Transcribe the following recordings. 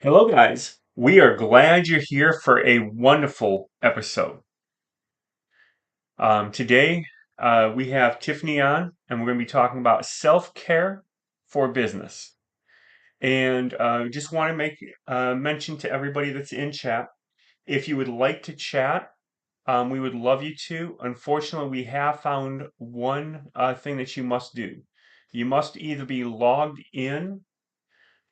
Hello, guys. We are glad you're here for a wonderful episode. Today, we have Tiffany on, and we're going to be talking about self-care for business. And just want to make mention to everybody that's in chat, if you would like to chat, we would love you to. Unfortunately, we have found one thing that you must do. You must either be logged in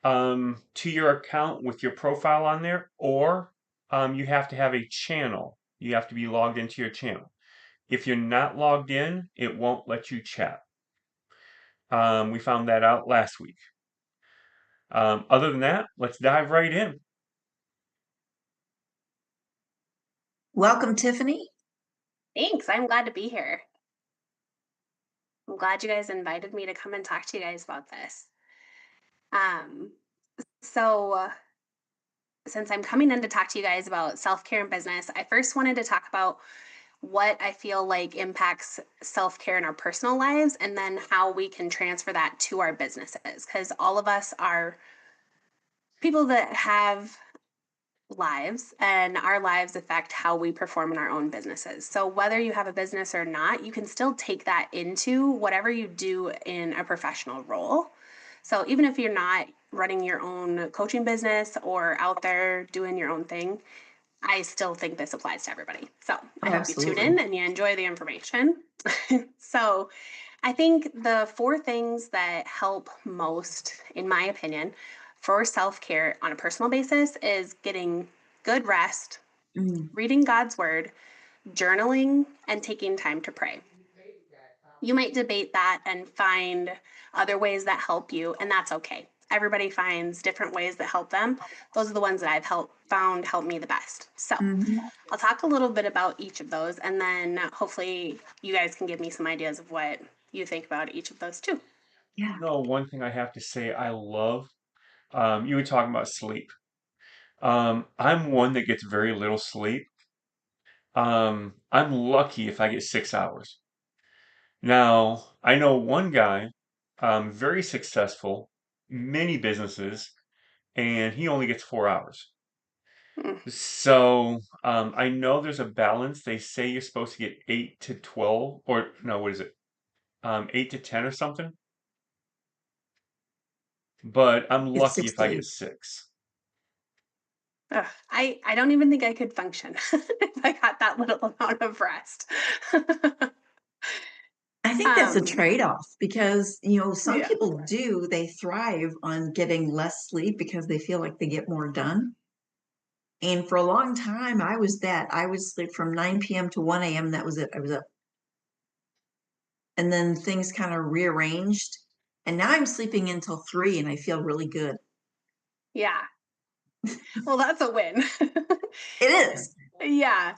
to your account with your profile on there, or you have to have a channel. You have to be logged into your channel. If you're not logged in, it won't let you chat. We found that out last week. Other than that, let's dive right in. Welcome, Tiffany. Thanks. I'm glad to be here. I'm glad you guys invited me to come and talk to you guys about this. Um, so, since I'm coming in to talk to you guys about self care and business, I first wanted to talk about what I feel like impacts self care in our personal lives and then how we can transfer that to our businesses. Because all of us are people that have lives, and our lives affect how we perform in our own businesses. So whether you have a business or not, you can still take that into whatever you do in a professional role. So even if you're not running your own coaching business or out there doing your own thing, I still think this applies to everybody. So I Oh, hope you tune absolutely. in and you enjoy the information. So I think the four things that help most, in my opinion, for self care on a personal basis is getting good rest, Mm, reading God's word, journaling, and taking time to pray. You might debate that and find other ways that help you, and that's okay. Everybody finds different ways that help them. Those are the ones that found help me the best. So mhm. I'll talk a little bit about each of those, and then hopefully you guys can give me some ideas of what you think about each of those too. Yeah. No, one thing I have to say I love, you were talking about sleep. I'm one that gets very little sleep. I'm lucky if I get 6 hours. Now, I know one guy, very successful, many businesses, and he only gets 4 hours. Mm. So, I know there's a balance. They say you're supposed to get 8 to 12, or no, what is it? 8 to 10 or something. But I'm It's lucky six if to I get eight. 6. Ugh, I don't even think I could function if I got that little amount of rest. I think that's a um, trade-off because, some yeah. people they thrive on getting less sleep because they feel like they get more done. And for a long time, I was that. I would sleep from 9 p.m. to 1 a.m. That was it. I was up. And then things kind of rearranged. And now I'm sleeping until 3 and I feel really good. Yeah. Well, that's a win. It is. Yeah.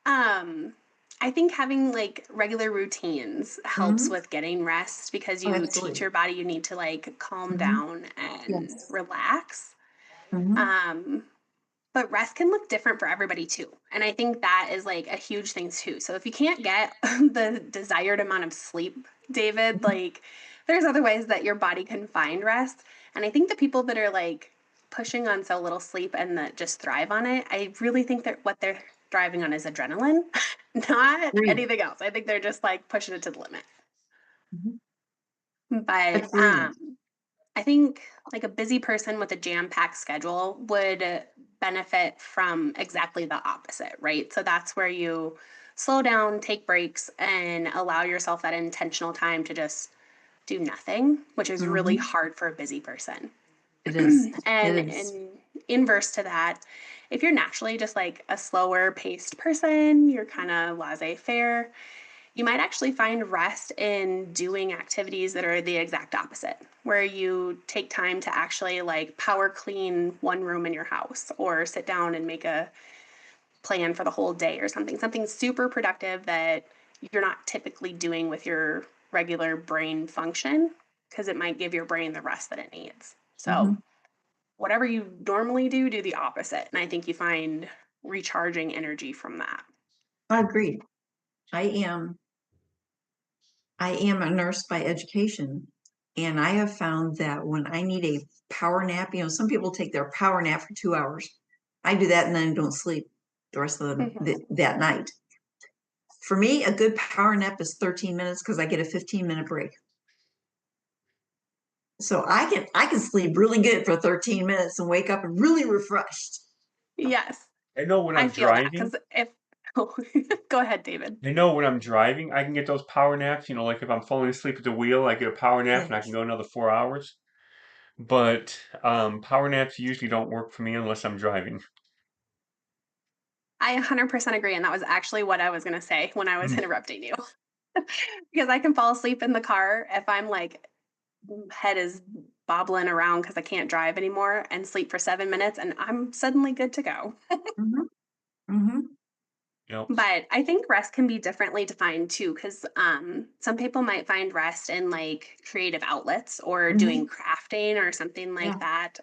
Um, I think having like regular routines helps Hmm. with getting rest because Oh, you teach absolutely. your body you need to like calm Hmm. down and Yes. relax. Hmm. Um, but rest can look different for everybody too. And I think that is like a huge thing too. So if you can't get the desired amount of sleep, David, like there's other ways that your body can find rest. And I think the people that are like pushing on so little sleep and that just thrive on it, I really think that what they're thriving on is adrenaline, not Agreed. anything else. I think they're just like pushing it to the limit. Mhm. But Agreed. I think like a busy person with a jam-packed schedule would benefit from exactly the opposite, right? So that's where you slow down, take breaks, and allow yourself that intentional time to just do nothing, which is really Hmm. hard for a busy person. It is. It is. And inverse to that, if you're naturally just like a slower paced person, you're kind of laissez-faire, you might actually find rest in doing activities that are the exact opposite, where you take time to actually like power clean one room in your house or sit down and make a plan for the whole day or something super productive that you're not typically doing with your regular brain function because it might give your brain the rest that it needs. So, Hmm. whatever you normally do, do the opposite. And I think you find recharging energy from that. I agree. I am I am a nurse by education, And I have found that when I need a power nap, some people take their power nap for 2 hours. I do that and then don't sleep the rest of that night. For me, a good power nap is 13 minutes because I get a 15-minute break. So I can sleep really good for 13 minutes and wake up really refreshed. Yes, I know when I I'm feel that driving, because if oh, go ahead, David. I know when I'm driving, I can get those power naps. Like if I'm falling asleep at the wheel, I get a power nap Yeah. and I can go another 4 hours. But power naps usually don't work for me unless I'm driving. I 100% agree, and that was actually what I was gonna say when I was Mm. interrupting you. Because I can fall asleep in the car if I'm, like, head is bobbling around because I can't drive anymore and sleep for 7 minutes, and I'm suddenly good to go. Hmm. Hmm. Yep. But I think rest can be differently defined too, because some people might find rest in, like, creative outlets or doing Hmm. crafting or something Yeah. like that.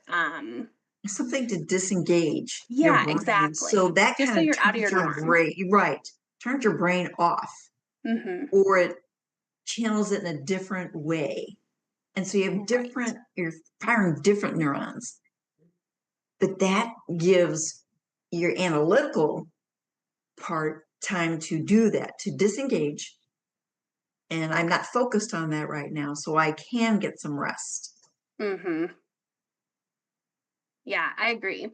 Something to disengage your Yeah, brain. So exactly. that Just so kind of you're out of turns your your norm. brain, right, turns your brain off, Mhm. or it channels it in a different way. And so Right. you're firing different neurons, but that gives your analytical part time to do that, to disengage. And I'm not focused on that right now, so I can get some rest. Mhm. Yeah, I agree.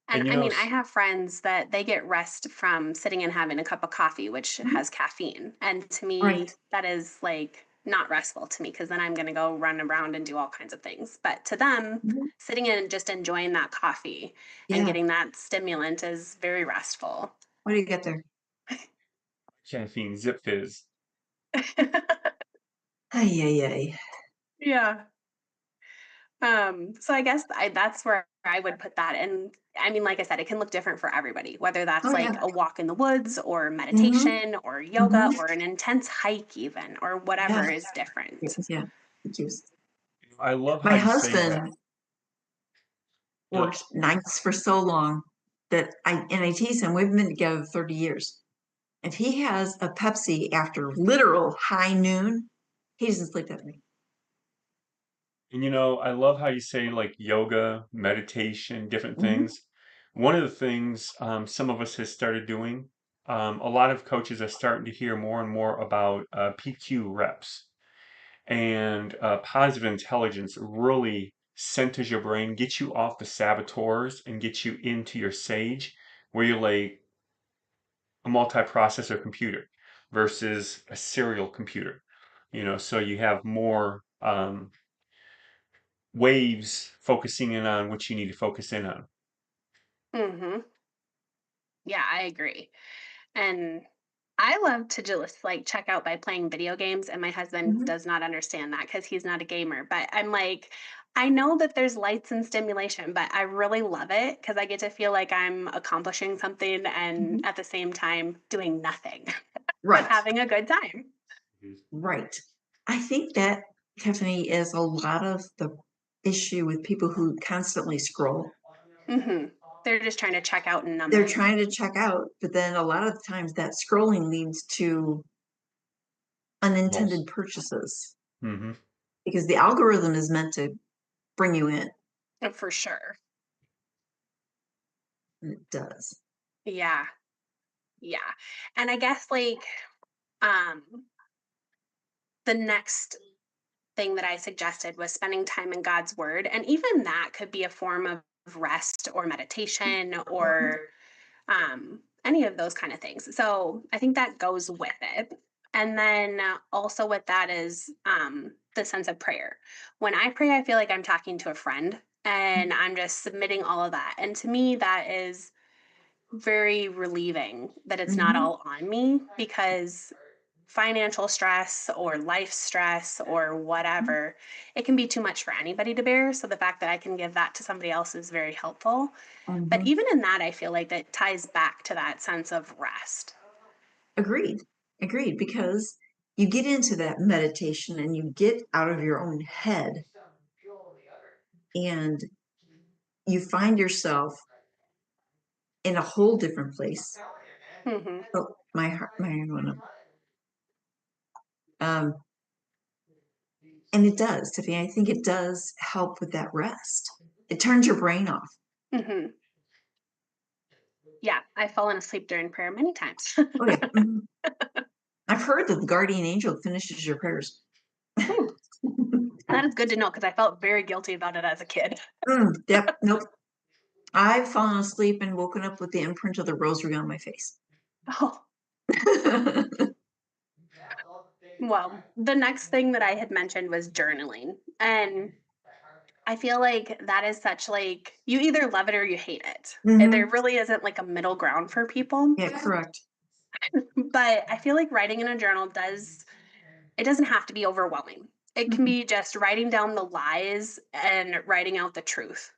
And And I mean, I have friends that they get rest from sitting and having a cup of coffee, which Mhm. has caffeine. And to Right. me, that is like not restful to me because then I'm going to go run around and do all kinds of things. But to them, Mhm. sitting and just enjoying that coffee and Yeah. getting that stimulant is very restful. What do you get there? caffeine, Zip Fizz. Ay, ay, ay. Yeah. So I guess that's where I would put that. And I mean, like I said, it can look different for everybody, whether Oh, that's yeah. like a walk in the woods or Hmm. meditation or yoga Hmm. or an intense hike, even, or Yeah. whatever is different. Yeah. Thank you. I love how My you say that. husband Yeah. worked nights for so long that I tease him, we've been together 30 years. If he has a Pepsi after literal high noon, he doesn't sleep that night. And I love how you say like yoga, meditation, different Hmm. things. One of the things some of us has started doing, a lot of coaches are starting to hear more and more about PQ reps. And positive intelligence really centers your brain, gets you off the saboteurs and gets you into your sage, where you're like a multiprocessor computer versus a serial computer. So you have more waves focusing in on what you need to focus in on. Hmm. Yeah, I agree. And I love to just like check out by playing video games, and my husband Hmm. does not understand that because he's not a gamer. But I'm like, I know that there's lights and stimulation, but I really love it because I get to feel like I'm accomplishing something and Hmm. at the same time doing nothing, but Right. having a good time. Right. I think that, Tiffany, is a lot of the issue with people who constantly scroll. Hmm. They're just trying to check out and numb They're it. trying to check out, but then a lot of the times that scrolling leads to unintended Loss. purchases Hmm. because the algorithm is meant to bring you in, For sure. and it does. Yeah. Yeah. And I guess like um the next thing that I suggested was spending time in God's word. And even that could be a form of rest or meditation Mhm. or any of those kind of things. So I think that goes with it. And then also with that is the sense of prayer. When I pray, I feel like I'm talking to a friend and I'm just submitting all of that. And to me, that is very relieving that it's not Mhm. all on me because financial stress or life stress or whatever, it can be too much for anybody to bear. So the fact that I can give that to somebody else is very helpful. But Mhm. even in that, I feel like that ties back to that sense of rest. Agreed. Agreed. Because you get into that meditation and you get out of your own head and you find yourself in a whole different place. Hmm. Oh, my heart went up. Um, And it does, Tiffany. I think it does help with that rest. It turns your brain off. Hmm. Yeah, I've fallen asleep during prayer many times. Oh yeah. Mhm. I've heard that the guardian angel finishes your prayers. Ooh, that is good to know because I felt very guilty about it as a kid. Yep. Nope. I've fallen asleep and woken up with the imprint of the rosary on my face. Oh, well, the next thing that I had mentioned was journaling. And I feel like that is such like you either love it or you hate it. And there Hmm. really isn't like a middle ground for people. Yeah, correct. But I feel like writing in a journal it doesn't have to be overwhelming. It can Mhm. be just writing down the lies and writing out the truth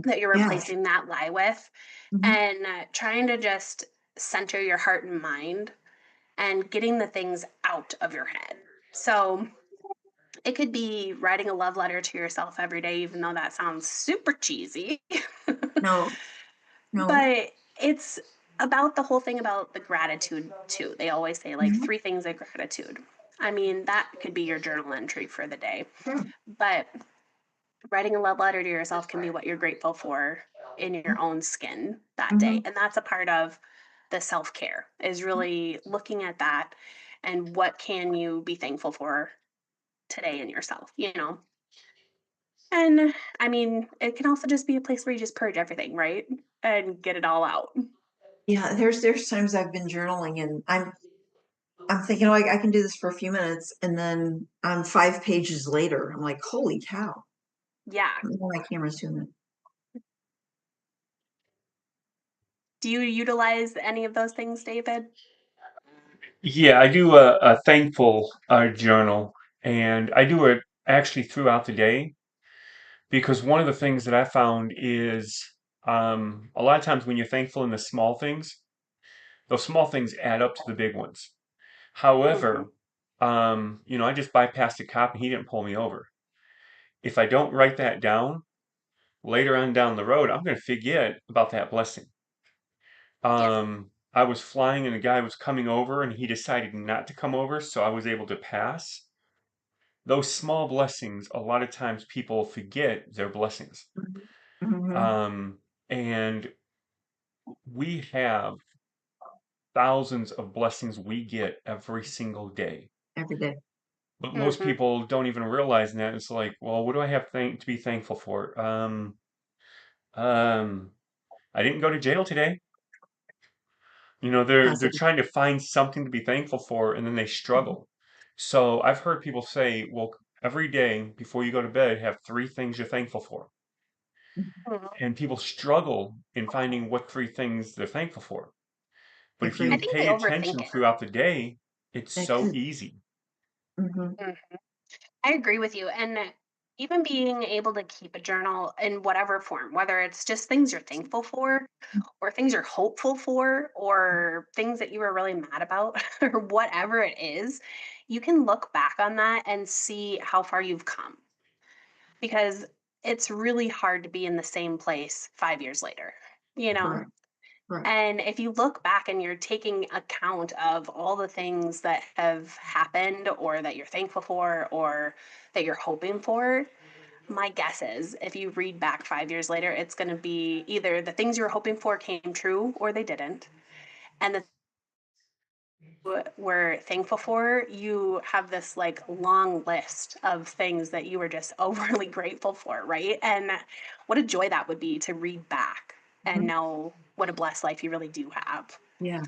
that you're Yeah. replacing that lie with, Mhm. and trying to just center your heart and mind and getting the things out of your head. So it could be writing a love letter to yourself every day, even though that sounds super cheesy. No, no. But it's about the whole thing about the gratitude too. They always say like Mhm. 3 things of gratitude. I mean, that could be your journal entry for the day. Sure. But writing a love letter to yourself can be what you're grateful for in your own skin that day. Mhm. And that's a part of the self-care is really looking at that and what can you be thankful for today in yourself, you know? And I mean, it can also just be a place where you just purge everything, right? And get it all out. Yeah, there's times I've been journaling and I'm thinking, oh, I can do this for a few minutes, and then on 5 pages later, I'm like, holy cow! Yeah. My camera's doing that. Do you utilize any of those things, David? Yeah, I do a thankful journal, and I do it actually throughout the day because one of the things that I found is a lot of times when you're thankful in the small things, those small things add up to the big ones. Hmm. However, I just bypassed a cop and he didn't pull me over. If I don't write that down later on down the road, I'm going to forget about that blessing. Yeah. I was flying and a guy was coming over and he decided not to come over, so I was able to pass. Those small blessings, a lot of times people forget their blessings. Mhm. Um, and we have thousands of blessings we get every single day. Every day. But most Hmm. people don't even realize that. It's like, well, what do I have to be thankful for? Um, I didn't go to jail today. They're Positive. trying to find something to be thankful for, and then they struggle. So I've heard people say, well, every day before you go to bed, have 3 things you're thankful for. And people struggle in finding what 3 things they're thankful for. But if I you Agreed. think they pay overthink attention it. throughout the day, it's Yeah, so 'cause easy. mhm, Mhm. I agree with you. And even being able to keep a journal in whatever form, whether it's just things you're thankful for, or things you're hopeful for, or things that you were really mad about, or whatever it is, you can look back on that and see how far you've come. Because it's really hard to be in the same place 5 years later, you know? correct, correct. And if you look back and you're taking account of all the things that have happened or that you're thankful for or that you're hoping for, my guess is if you read back 5 years later, it's going to be either the things you were hoping for came true or they didn't. And the were thankful for, you have this like long list of things that you were just overly grateful for, right? And what a joy that would be to read back and Mhm. know what a blessed life you really do have. Yeah.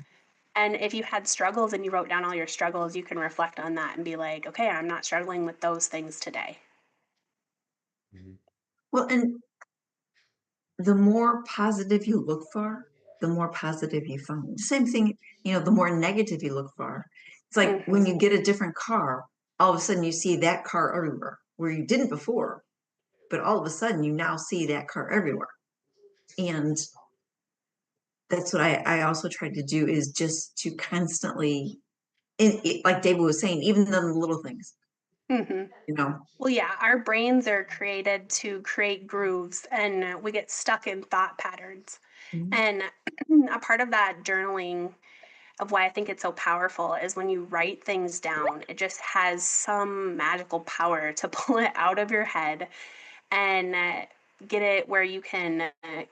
And if you had struggles and you wrote down all your struggles, you can reflect on that and be like, okay, I'm not struggling with those things today. Mhm. Well, and the more positive you look for, the more positive you find. Same thing, the more negative you look for. It's like when Hmm. you get a different car, all of a sudden you see that car everywhere where you didn't before, but all of a sudden you now see that car everywhere. And that's what I also try to do is just to constantly, like David was saying, even the little things, Hmm. you know. Well, yeah, our brains are created to create grooves and we get stuck in thought patterns. Mhm. And a part of that journaling of why I think it's so powerful is when you write things down, it just has some magical power to pull it out of your head and get it where you can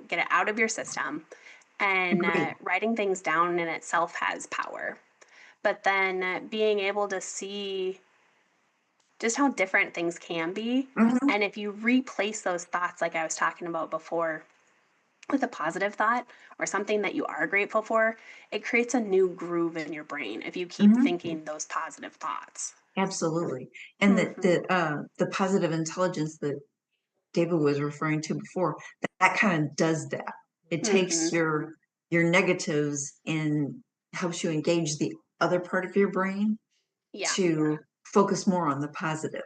get it out of your system. And Agree. writing things down in itself has power. But then being able to see just how different things can be. Hmm. And if you replace those thoughts, like I was talking about before, with a positive thought or something that you are grateful for, it creates a new groove in your brain if you keep Hmm. thinking those positive thoughts. Absolutely. And Hmm. the positive intelligence that David was referring to before, that kind of does that. It takes Hmm. your negatives and helps you engage the other part of your brain Yeah. to focus more on the positive.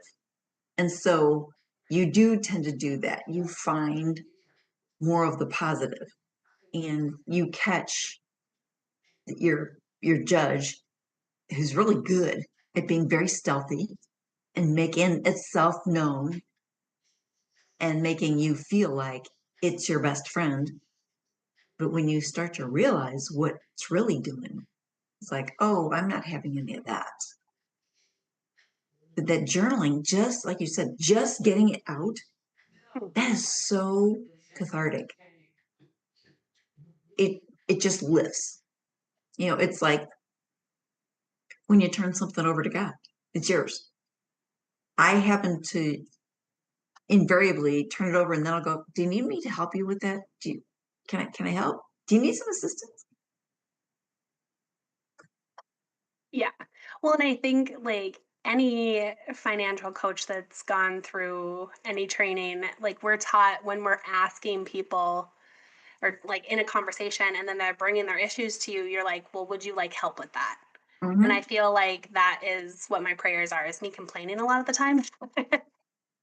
And so you do tend to do that. You find more of the positive and you catch your judge who's really good at being very stealthy and making itself known and making you feel like it's your best friend. But when you start to realize what it's really doing, it's like, oh, I'm not having any of that. But that journaling, just like you said, just getting it out, that Mhm. is so cathartic. It just lifts. It's like when you turn something over to God, it's yours. I happen to invariably turn it over and then I'll go, do you need me to help you with that? Can I help? Do you need some assistance? Yeah. Well, and I think like any financial coach that's gone through any training, like we're taught when we're asking people or like in a conversation and then they're bringing their issues to you, you're like, well, would you like help with that? And I Mm-hmm. feel like that is what my prayers are, is me complaining a lot of the time.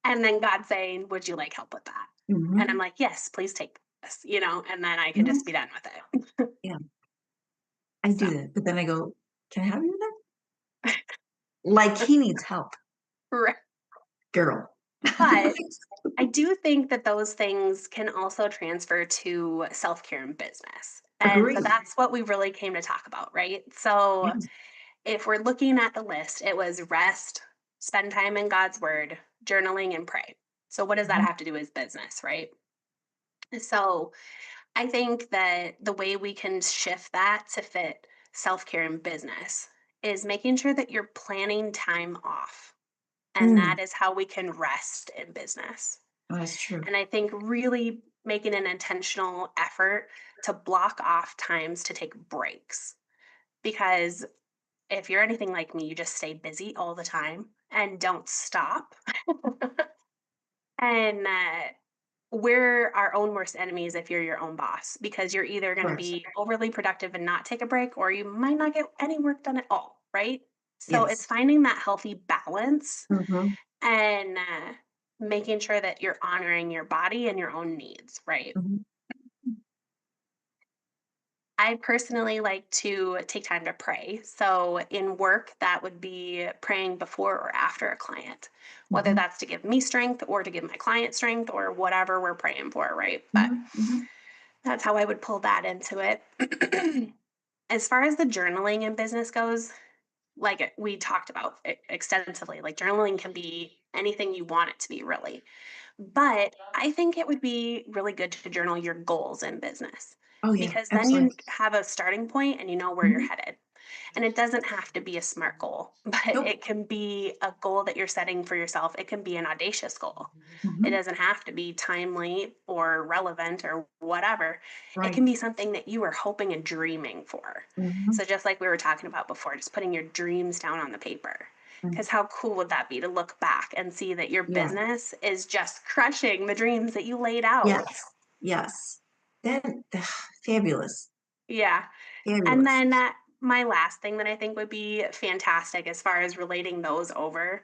And then God saying, would you like help with that? And I'm Mm-hmm. like, yes, please take this, and then I can Hmm. just be done with it. Yeah, I So, do that. But then I go, can I help you with that? Like he needs help, right. girl. But I do think that those things can also transfer to self care and business. And so Agree. that's what we really came to talk about, right? So Yes. if we're looking at the list, it was rest, spend time in God's word, journaling, and pray. So what does that Mhm. have to do with business, right? So I think that the way we can shift that to fit self care and business is making sure that you're planning time off. And Mm, that is how we can rest in business. oh, that's true. And I think really making an intentional effort to block off times to take breaks. Because if you're anything like me, you just stay busy all the time and don't stop. And we're our own worst enemies if you're your own boss, because you're either going to Correct. be overly productive and not take a break, or you might not get any work done at all, right? So it's Yes. finding that healthy balance Mm-hmm. and making sure that you're honoring your body and your own needs, right? Mm-hmm. I personally like to take time to pray. So in work, that would be praying before or after a client, whether Mm-hmm. that's to give me strength or to give my client strength or whatever we're praying for, right? But Mm-hmm. Mm-hmm. that's how I would pull that into it. As far as the journaling in business goes, like we talked about extensively, like journaling can be anything you want it to be, really. But I think it would be really good to journal your goals in business, Oh yeah, because then absolutely. you have a starting point and you know where you're Mm-hmm. headed. And it doesn't have to be a smart goal, but Nope. it can be a goal that you're setting for yourself. It can be an audacious goal. It Mm-hmm. doesn't have to be timely or relevant or whatever. It Right. can be something that you are hoping and dreaming for. Mm-hmm. So, just like we were talking about before, just putting your dreams down on the paper. Because how cool would that be to look back and see that your Yeah. business is just crushing the dreams that you laid out? Yes. Yes. That, fabulous. Yeah. And Fabulous. then my last thing that I think would be fantastic as far as relating those over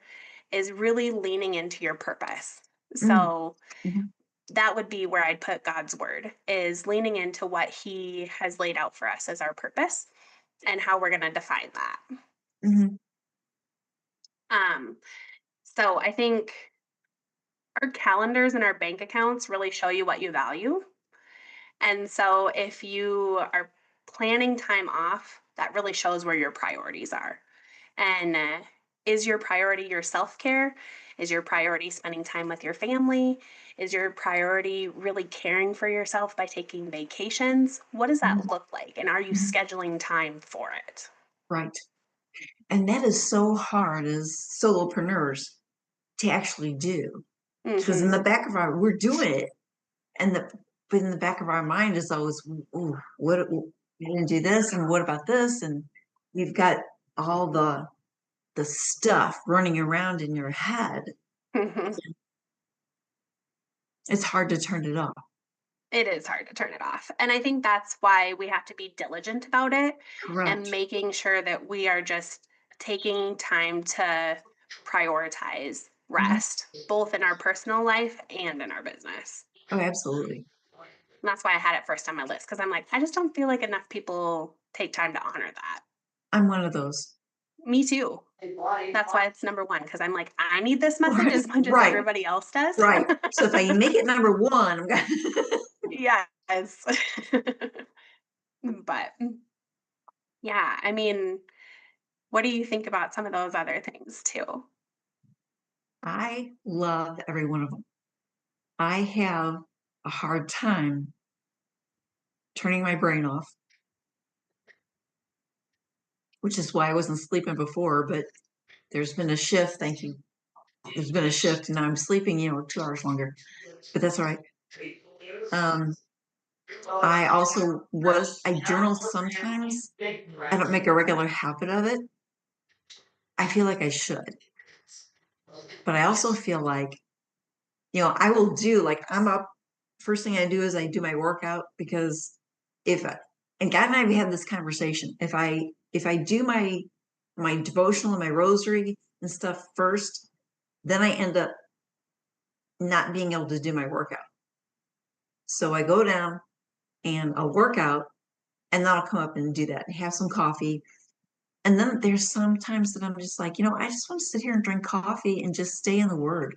is really leaning into your purpose. Mm. So Mm-hmm. that would be where I'd put God's word, is leaning into what he has laid out for us as our purpose and how we're going to define that. Mm-hmm. Um, so I think our calendars and our bank accounts really show you what you value. And so if you are planning time off that really shows where your priorities are. And is your priority your self-care? Is your priority spending time with your family? Is your priority really caring for yourself by taking vacations? What does that Mhm. look like? And are you Mhm. scheduling time for it? Right. And that is so hard as solopreneurs to actually do. Because in Mm-hmm. the back of our, we're doing it, and but in the back of our mind is always, ooh, what, we didn't do this, and what about this? And you've got all the stuff running around in your head. Mm-hmm. It's hard to turn it off. It is hard to turn it off. And I think that's why we have to be diligent about it and Correct. making sure that we are just taking time to prioritize Mhm. rest, both in our personal life and in our business. Oh, absolutely. And that's why I had it first on my list because I'm like, I just don't feel like enough people take time to honor that. I'm one of those. Me too. That's why it's number one because I'm like, I need this message Right. as much as Right. everybody else does. Right. So if I make it number one, I'm gonna Yes. But yeah, I mean, what do you think about some of those other things too? I love every one of them. I have a hard time turning my brain off, which is why I wasn't sleeping before, but there's been a shift. Thank you. There's been a shift, and now I'm sleeping, 2 hours longer, but that's all right. Um, I also I journal sometimes. I don't make a regular habit of it. I feel like I should, but I also feel like, I will do, like, I'm up, first thing I do is I do my workout because if I, and God and I have had this conversation. If I do my devotional and my rosary and stuff first, then I end up not being able to do my workout. So I go down and I'll work out, and then I'll come up and do that and have some coffee. And then there's some times that I'm just like, I just want to sit here and drink coffee and just stay in the word.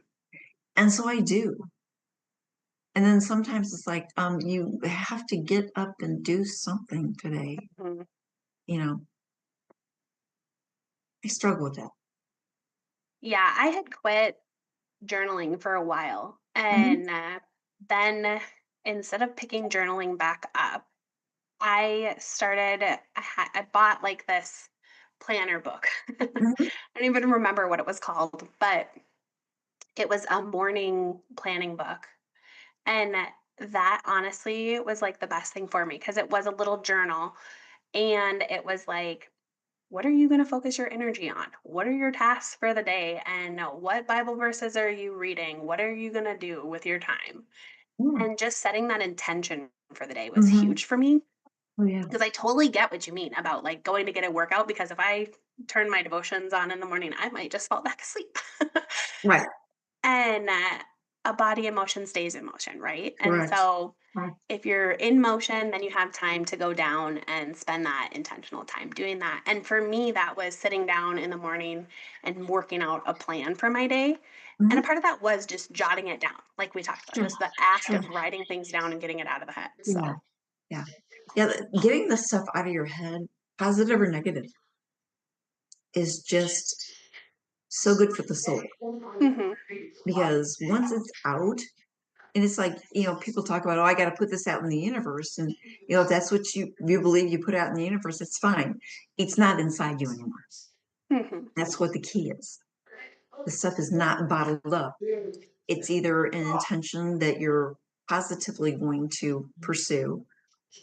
And so I do. And then sometimes it's like, you have to get up and do something today. Mhm. You know, I struggle with that. Yeah, I had quit journaling for a while. Mhm. And then instead of picking journaling back up, I bought like this planner book. I Mhm. don't even remember what it was called, but it was a morning planning book. And that honestly was like the best thing for me because it was a little journal and it was like, what are you going to focus your energy on? What are your tasks for the day? And what Bible verses are you reading? What are you going to do with your time? Mm. And just setting that intention for the day was Mhm. huge for me Oh, yeah. because I totally get what you mean about like going to get a workout. Because if I turn my devotions on in the morning, I might just fall back asleep. Right. And a body in motion stays in motion, right? And Correct. so Right. if you're in motion, then you have time to go down and spend that intentional time doing that. And for me, that was sitting down in the morning and working out a plan for my day. And a Mhm. part of that was just jotting it down, like we talked about, Sure. just the act Sure. of writing things down and getting it out of the head. Yeah. So, Yeah. Yeah. Getting the stuff out of your head, positive or negative, is just so good for the soul, mhm, because once it's out, and it's like, people talk about, oh, I got to put this out in the universe. And, if that's what you believe you put out in the universe, it's fine. It's not inside you anymore. mhm, That's what the key is. The stuff is not bottled up. It's either an intention that you're positively going to pursue,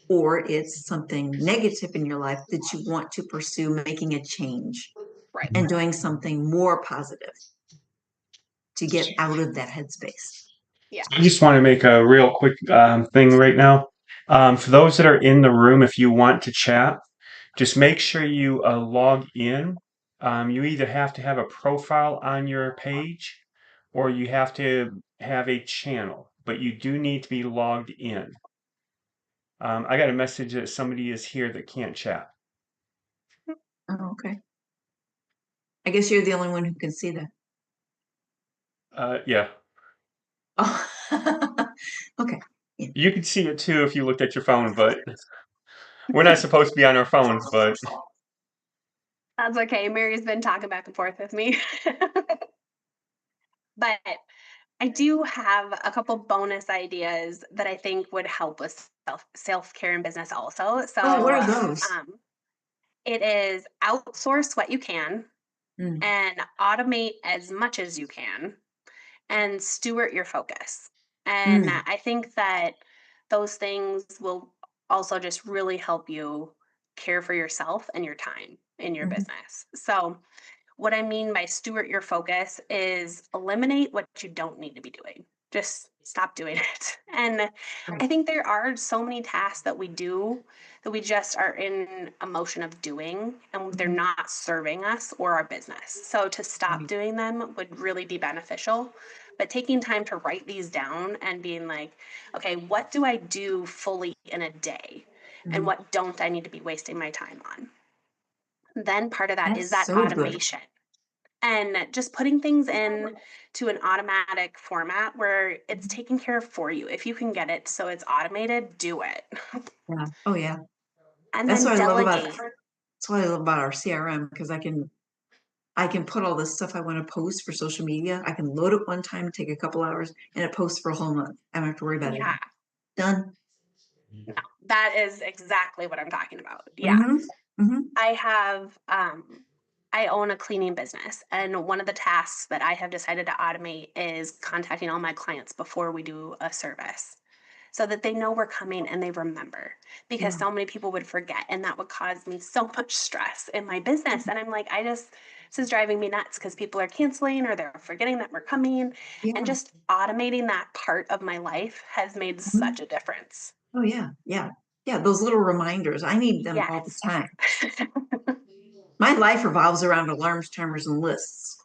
or it's something negative in your life that you want to pursue, making a change right. and doing something more positive to get out of that headspace. Yeah. I just want to make a real quick thing right now. For those that are in the room, if you want to chat, just make sure you log in. You either have to have a profile on your page or you have to have a channel, but you do need to be logged in. I got a message that somebody is here that can't chat. Oh, okay. I guess you're the only one who can see that. Yeah, Oh, okay. Yeah. you could see it too if you looked at your phone, but we're not supposed to be on our phones, but That's okay. Mary's been talking back and forth with me. But I do have a couple bonus ideas that I think would help with self-care in business also. Oh, what So, are those? it is outsource what you can Mm, and automate as much as you can and steward your focus. And mm, I think that those things will also just really help you care for yourself and your time in your mhm, business. So, what I mean by steward your focus is eliminate what you don't need to be doing. Just stop doing it. And right, I think there are so many tasks that we do that we just are in a motion of doing and they're mhm, not serving us or our business. So to stop right, doing them would really be beneficial. But taking time to write these down and being like, okay, what do I do fully in a day? And mhm. what don't I need to be wasting my time on? Then part of that is That's that so good. automation and just putting things in to an automatic format where it's Mhm. taken care of for you. If you can get it so it's automated, do it. Yeah. Oh, yeah. And That's then what I love about delegate. that's what I love about our CRM because I can put all the stuff I want to post for social media. I can load it one time, take a couple hours, and it posts for a whole month. I don't have to worry about it Yeah, again. Done. no, that is exactly what I'm talking about. Yeah. Mm-hmm. Mm-hmm. I have I own a cleaning business and one of the tasks that I have decided to automate is contacting all my clients before we do a service so that they know we're coming and they remember because Yeah. so many people would forget and that would cause me so much stress in my business and I'm like this is driving me nuts because people are canceling or they're forgetting that we're coming and Yeah. just automating that part of my life has made Mhm. such a difference. Oh, yeah. Yeah. Yeah. Those little reminders. I need them all the Yes. time. My life revolves around alarms, timers, and lists.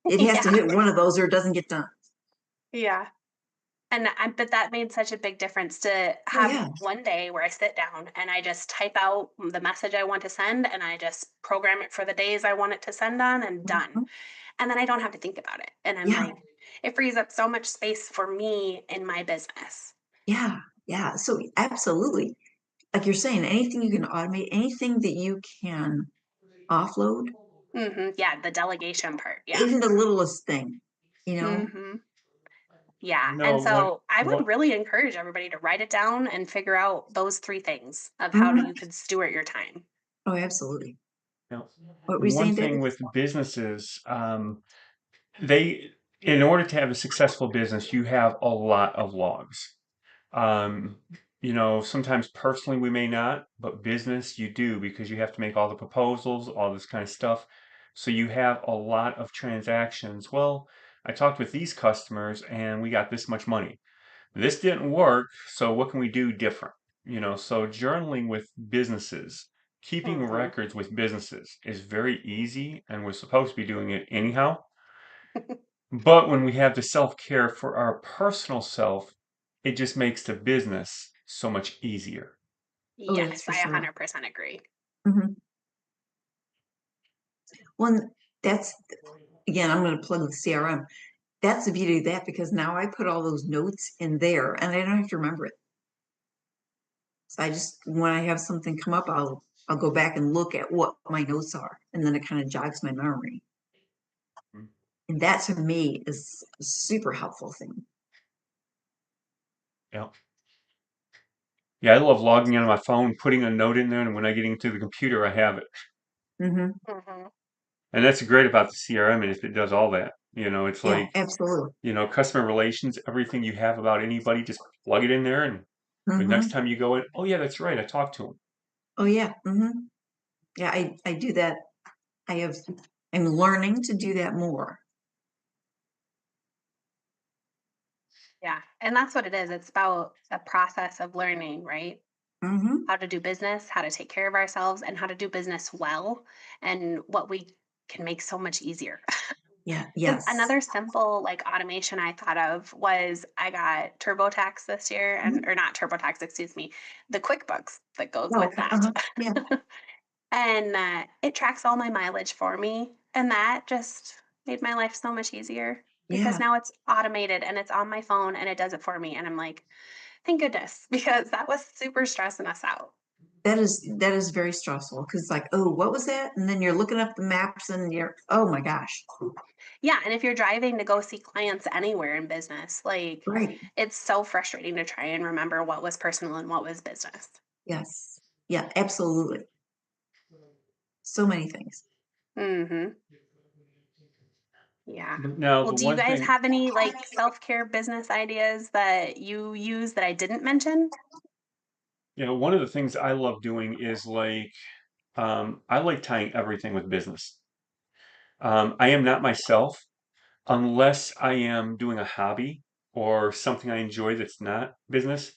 It has to Yeah. hit one of those or it doesn't get done. Yeah. And but that made such a big difference to Oh, have yeah. one day where I sit down and I just type out the message I want to send and I just program it for the days I want it to send on and done. Mhm. And then I don't have to think about it. And I'm Yeah. like, it frees up so much space for me in my business. Yeah. Yeah. So, absolutely. Like you're saying, anything you can automate, anything that you can offload, Yeah, the delegation part. Yeah. even the littlest thing, you know? hmm Yeah. You And know what? so I would What? really encourage everybody to write it down and figure out those three things of how Mhm. you could steward your time. Oh, absolutely. You know, What were you one saying, thing David? with businesses, they, in order to have a successful business, you have a lot of logs. Um, sometimes personally we may not, but business you do because you have to make all the proposals, all this kind of stuff. So you have a lot of transactions. Well, I talked with these customers and we got this much money. This didn't work, so what can we do different? So journaling with businesses, keeping hmm records with businesses is very easy and we're supposed to be doing it anyhow. But when we have the self-care for our personal self, it just makes the business so much easier. Oh, that's Yes, for I sure. 100% agree. Mhm. Well, that's again, I'm going to plug the CRM. That's the beauty of that because now I put all those notes in there and I don't have to remember it. So I just when I have something come up, I'll go back and look at what my notes are, and then it kind of jogs my memory. Mm. And that to me is a super helpful thing. Yeah. Yeah, I love logging in on my phone, putting a note in there, and when I get into the computer, I have it. Hmm. hmm And that's great about the CRM is it does all that. It's Yeah, like, absolutely. customer relations, everything you have about anybody, just plug it in there, and the next Hmm. time you go in, oh yeah, that's right, I talked to him. Oh yeah. Yeah, I do that. I have I'm learning to do that more. Yeah. And that's what it is. It's about a process of learning, right? Hmm. How to do business, how to take care of ourselves, and how to do business well, and what we can make so much easier. Yeah, Because yes. another simple like automation I thought of was I got TurboTax this year, and Mhm. or not TurboTax, excuse me, the QuickBooks that goes Oh, with okay. that. Yeah. And it tracks all my mileage for me. And that just made my life so much easier because Yeah. now it's automated and it's on my phone and it does it for me. And I'm like, thank goodness, because that was super stressing us out. That is very stressful because like, oh, what was that? And then you're looking up the maps and you're, oh my gosh. Yeah, and if you're driving to go see clients anywhere in business, like, Right. it's so frustrating to try and remember what was personal and what was business. Yes. Yeah, absolutely. So many things. Mhm. Yeah. But now Well, the do you one guys thing, have any, like, self-care business ideas that you use that I didn't mention? one of the things I love doing is like, I like tying everything with business. I am not myself unless I am doing a hobby or something I enjoy that's not business.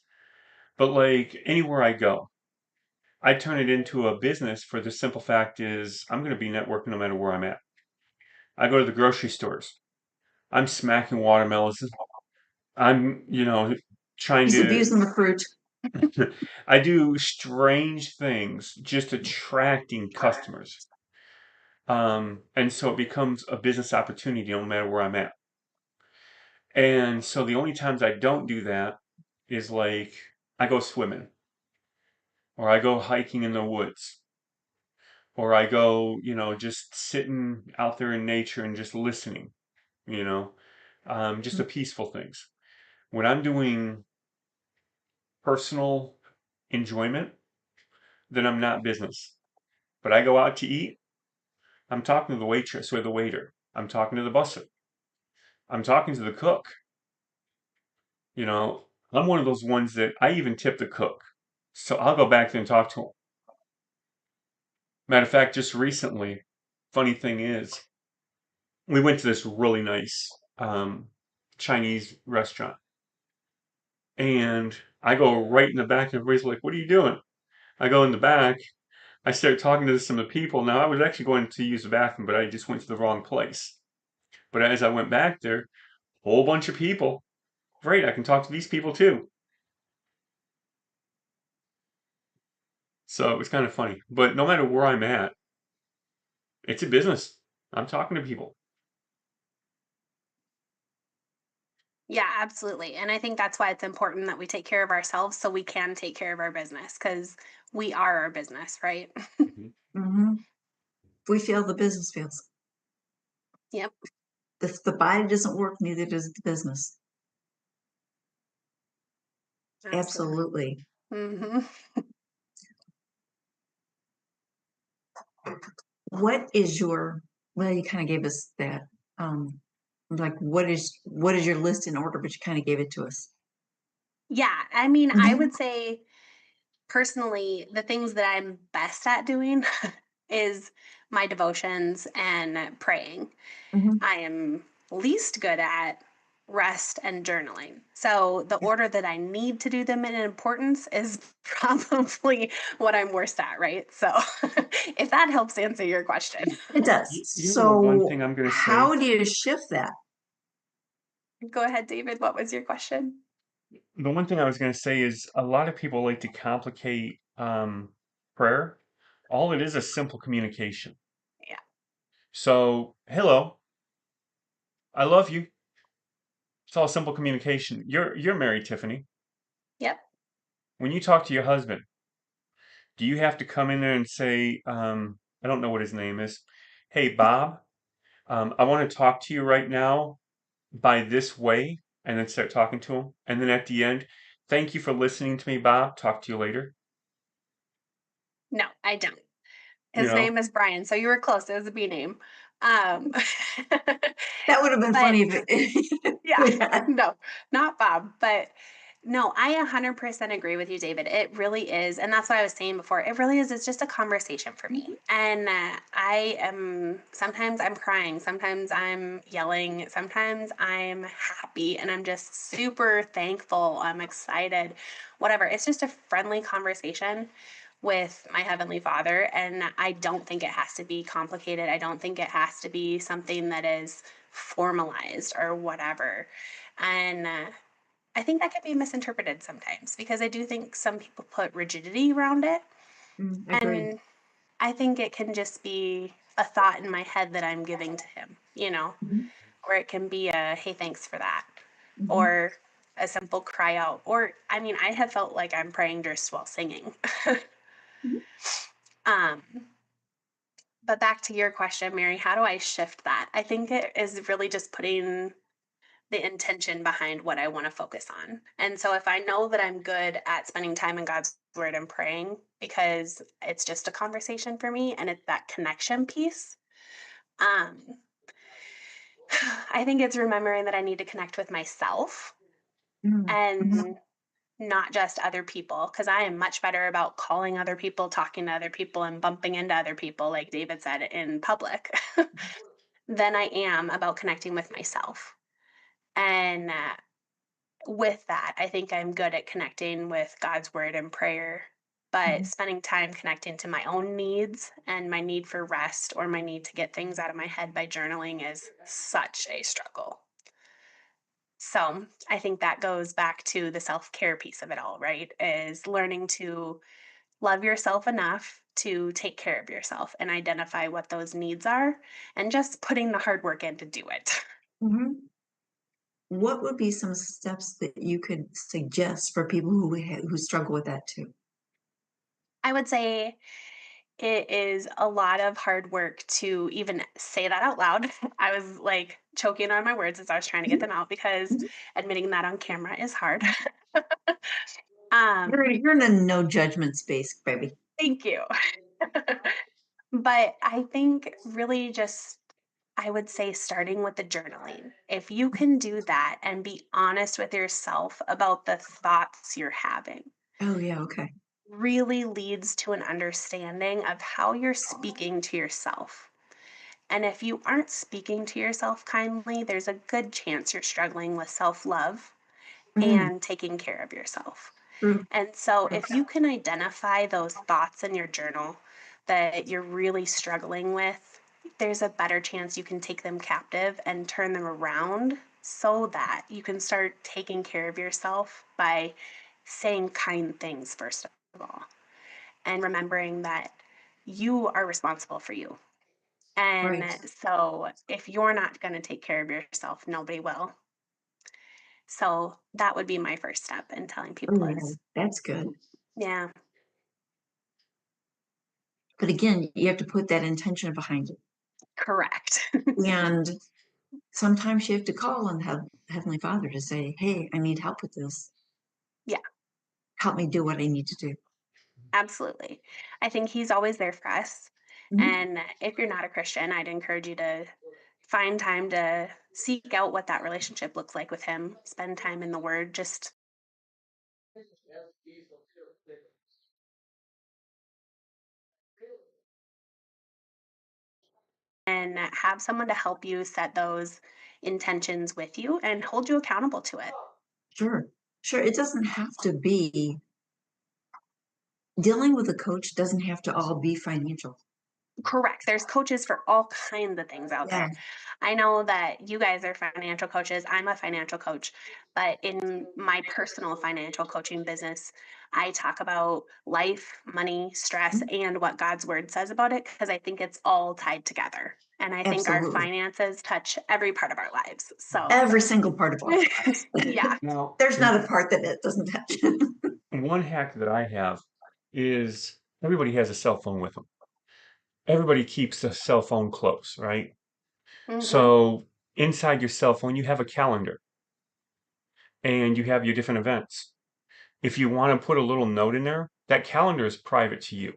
But like anywhere I go, I turn it into a business for the simple fact is I'm going to be networking no matter where I'm at. I go to the grocery stores. I'm smacking watermelons. I'm, trying He's to, abusing the fruit. I do strange things just attracting customers. And so it becomes a business opportunity no matter where I'm at. And so the only times I don't do that is like I go swimming or I go hiking in the woods or I go, just sitting out there in nature and just listening, you know, just the peaceful things. When I'm doing personal enjoyment, then I'm not business. But I go out to eat, I'm talking to the waitress or the waiter. I'm talking to the busser. I'm talking to the cook. You know, I'm one of those ones that I even tip the cook. So I'll go back there and talk to him. Matter of fact, just recently, funny thing is, we went to this really nice Chinese restaurant. And I go right in the back, and everybody's like, "What are you doing?" I go in the back, I start talking to some of the people. Now, I was actually going to use the bathroom, but I just went to the wrong place. But as I went back there, whole bunch of people. Great, I can talk to these people too. So it was kind of funny. But no matter where I'm at, it's a business. I'm talking to people. Yeah, absolutely, and I think that's why it's important that we take care of ourselves so we can take care of our business because we are our business, right? Mhm. Mm-hmm. We feel the business feels. Yep, If the body doesn't work, neither does the business. absolutely. Absolutely. Mhm. What is your, well, you kind of gave us that. Like what is your list in order, but you kind of gave it to us. Yeah, I mean, I Mm-hmm. would say personally, the things that I'm best at doing is my devotions and praying. Mm-hmm. I am least good at rest and journaling. So the order that I need to do them in importance is probably what I'm worst at, right? So if that helps answer your question. It does. You know the one So thing I'm going to say? how do you shift that? Go ahead, David. What was your question? The one thing I was going to say is a lot of people like to complicate prayer. All it is simple communication. Yeah. So, hello, I love you. It's all simple communication. You're married, Tiffany. Yep. When you talk to your husband, do you have to come in there and say, I don't know what his name is. Hey, Bob, I want to talk to you right now by this way, and then start talking to him. And then at the end, thank you for listening to me, Bob. Talk to you later. No, I don't. You His know? name is Brian. So you were close. It was a B name. Um, That would have been but funny if it, yeah, yeah. no, not Bob, but no, I 100% agree with you, David. It really is. And that's what I was saying before. It really is. It's just a conversation for me. And I am, sometimes I'm crying, sometimes I'm yelling, sometimes I'm happy, and I'm just super thankful. I'm excited, whatever. It's just a friendly conversation with my Heavenly Father. And I don't think it has to be complicated. I don't think it has to be something that is formalized or whatever. And I think that can be misinterpreted sometimes because I do think some people put rigidity around it. Agreed. And I think it can just be a thought in my head that I'm giving to him, Mhm. or it can be a, hey, thanks for that, Mhm. or a simple cry out. Or, I mean, I have felt like I'm praying just while singing. Mhm. Um, but back to your question, Mary, how do I shift that? I think it is really just putting the intention behind what I want to focus on. And so if I know that I'm good at spending time in God's word and praying because it's just a conversation for me and it's that connection piece, um, I think it's remembering that I need to connect with myself Mm. Mhm. and not just other people, because I am much better about calling other people, talking to other people, and bumping into other people, like David said, in public, than I am about connecting with myself. And with that, I think I'm good at connecting with God's word and prayer, but Mhm. spending time connecting to my own needs and my need for rest or my need to get things out of my head by journaling is such a struggle. So I think that goes back to the self care piece of it all, right? Is learning to love yourself enough to take care of yourself and identify what those needs are and just putting the hard work in to do it. Mhm. What would be some steps that you could suggest for people who struggle with that too? I would say it is a lot of hard work to even say that out loud. I was like choking on my words as I was trying to get Mhm. them out because Mhm. admitting that on camera is hard. You're um, you're in a no judgment space, baby. thank you. But I think really just, I would say starting with the journaling. If you can do that and be honest with yourself about the thoughts you're having, Oh, yeah, okay. really leads to an understanding of how you're speaking to yourself. And if you aren't speaking to yourself kindly, there's a good chance you're struggling with self love Mm, and taking care of yourself. true. And so, if you can identify those thoughts in your journal that you're really struggling with, there's a better chance you can take them captive and turn them around so that you can start taking care of yourself by saying kind things, first of all, and remembering that you are responsible for you. And Right. so, if you're not going to take care of yourself, nobody will. So, that would be my first step in telling Oh, people yeah, is, that's good. yeah, But again, you have to put that intention behind it. correct. And sometimes you have to call on Heavenly Father to say, "Hey, I need help with this. Yeah, Help me do what I need to do." absolutely. I think he's always there for us. Mhm. And if you're not a Christian, I'd encourage you to find time to seek out what that relationship looks like with him, spend time in the word, just and have someone to help you set those intentions with you and hold you accountable to it. Sure. Sure. It doesn't have to be dealing with a coach doesn't have to all be financial. Correct. There's coaches for all kinds of things out Yeah. there. I know that you guys are financial coaches. I'm a financial coach, but in my personal financial coaching business, I talk about life, money, stress, Mhm. and what God's word says about it because I think it's all tied together. And I think our Absolutely. finances touch every part of our lives. So, Every single part of our lives. yeah. Now, There's not a part that it doesn't touch. one hack that I have is everybody has a cell phone with them. Everybody keeps a cell phone close, right? Hmm. So inside your cell phone, you have a calendar and you have your different events. If you want to put a little note in there, that calendar is private to you.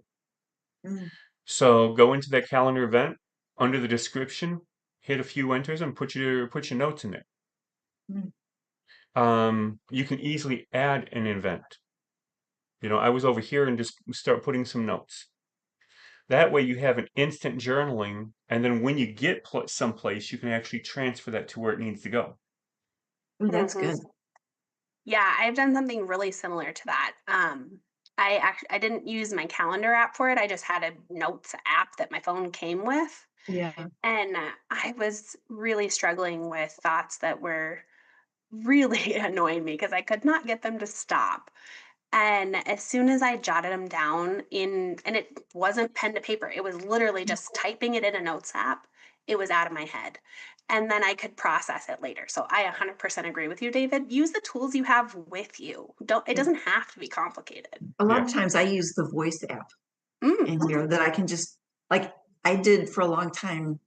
Mm, So go into that calendar event under the description, hit a few enters, and put your notes in there. mm. You can easily add an event. I was over here and just start putting some notes. That way you have an instant journaling, and then when you get someplace, you can actually transfer that to where it needs to go. Ooh, that's Hmm. good. Yeah, I've done something really similar to that. I didn't use my calendar app for it. I just had a notes app that my phone came with, Yeah. and I was really struggling with thoughts that were really annoying me because I could not get them to stop. And as soon as I jotted them down and it wasn't pen to paper, it was literally just typing it in a notes app, it was out of my head. And then I could process it later. So I 100% agree with you, David. Use the tools you have with you. It Yeah. doesn't have to be complicated. A lot Yeah. of times I use the voice app. Mm. in here that I can just, like I did for a long time,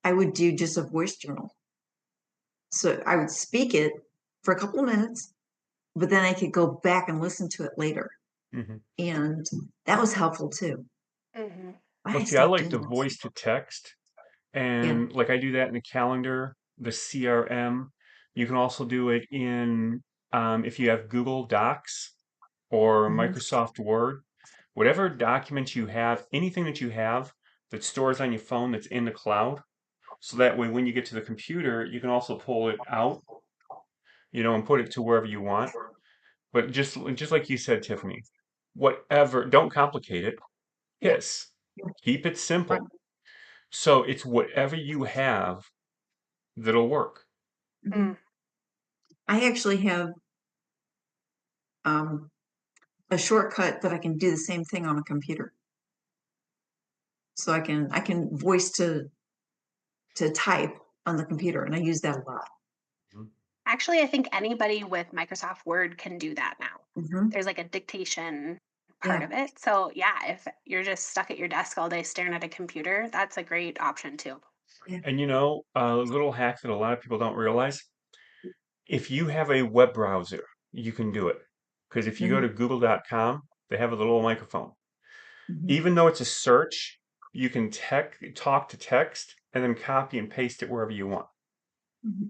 I would do just a voice journal. So I would speak it for a couple of minutes, but then I could go back and listen to it later. Hmm. And that was helpful too. Hmm. But Well, I see, I stopped like doing the that. voice to text, Yeah. and like I do that in the calendar, the CRM. You can also do it in if you have Google Docs or Mhm. Microsoft Word, whatever document you have, anything that you have that stores on your phone that's in the cloud. So that way, when you get to the computer, you can also pull it out, and put it to wherever you want. But just like you said, Tiffany, whatever, don't complicate it. Yeah. Hiss. Keep it Right. simple. So it's whatever you have that'll work. Mhm. Mm. I actually have um, a shortcut that I can do the same thing on a computer. So I can voice to type on the computer, and I use that a lot. Mhm. Actually, I think anybody with Microsoft Word can do that now. Hmm. There's like a dictation part Yeah. of it. So, yeah, if you're just stuck at your desk all day staring at a computer, that's a great option too. Yeah. And a little hack that a lot of people don't realize, if you have a web browser, you can do it. Because if you go Hmm. to google.com, they have a little microphone. Hmm. Even though it's a search, you can talk to text and then copy and paste it wherever you want. Hmm.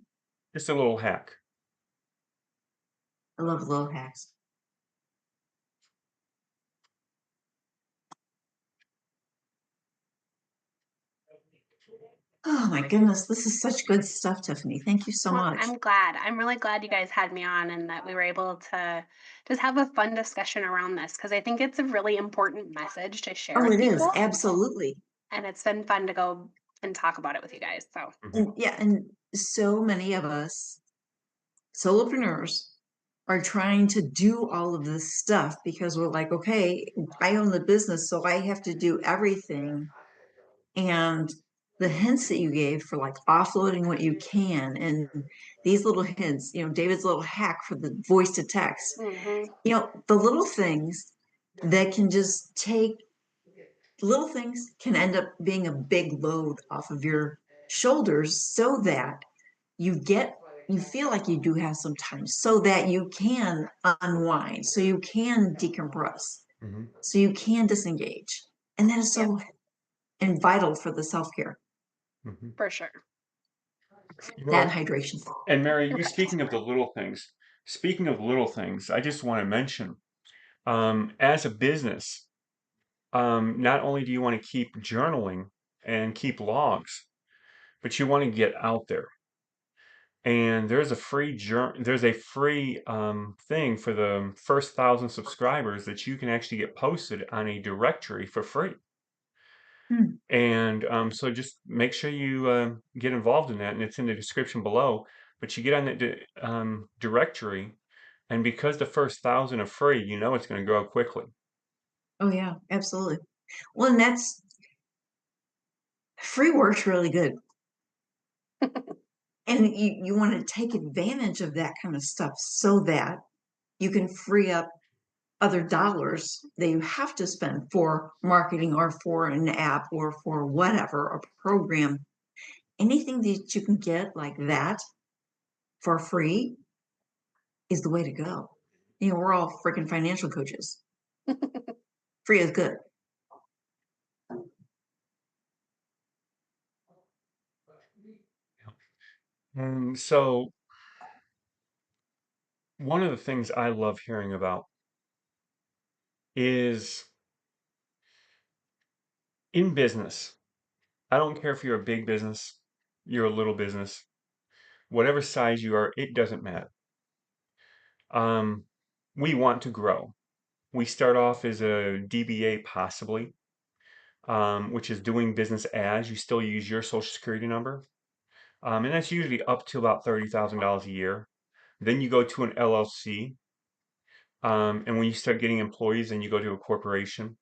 Just a little hack. I love little hacks. Oh my goodness, this is such good stuff, Tiffany. Thank you so Well, much. I'm glad. I'm really glad you guys had me on and that we were able to just have a fun discussion around this because I think it's a really important message to share Oh, with it is people. absolutely. And it's been fun to go and talk about it with you guys. So, Mhm. And yeah, and so many of us solopreneurs are trying to do all of this stuff because we're like, okay, I own the business, so I have to do everything. And the hints that you gave for like offloading what you can, and these little hints, David's little hack for the voice to text, hmm the little things that can just take little things can end up being a big load off of your shoulders so that you feel like you do have some time so that you can unwind, so you can decompress, Mhm. so you can disengage. And that is yep, so and vital for the self-care, Mhm. for sure. that and Well, hydration. and Mary, you Correct. speaking of the little things, I just want to mention, as a business, not only do you want to keep journaling and keep logs, but you want to get out there. And there's a free thing for the first 1,000 subscribers that you can actually get posted on a directory for free. Hmm. And so just make sure you get involved in that, and it's in the description below. But you get on that directory, and because the first 1,000 are free, it's going to grow quickly. Oh yeah, absolutely. Well, and that's free work's really good. And you want to take advantage of that kind of stuff so that you can free up other dollars that you have to spend for marketing or for an app or for whatever, a program. Anything that you can get like that for free is the way to go. We're all freaking financial coaches. Free is good. And so one of the things I love hearing about is in business. I don't care if you're a big business, you're a little business, whatever size you are, it doesn't matter. Um, we want to grow. We start off as a DBA possibly, which is doing business as. You still use your social security number. And that's usually up to about $30,000 a year. Then you go to an LLC. And when you start getting employees, then you go to a corporation.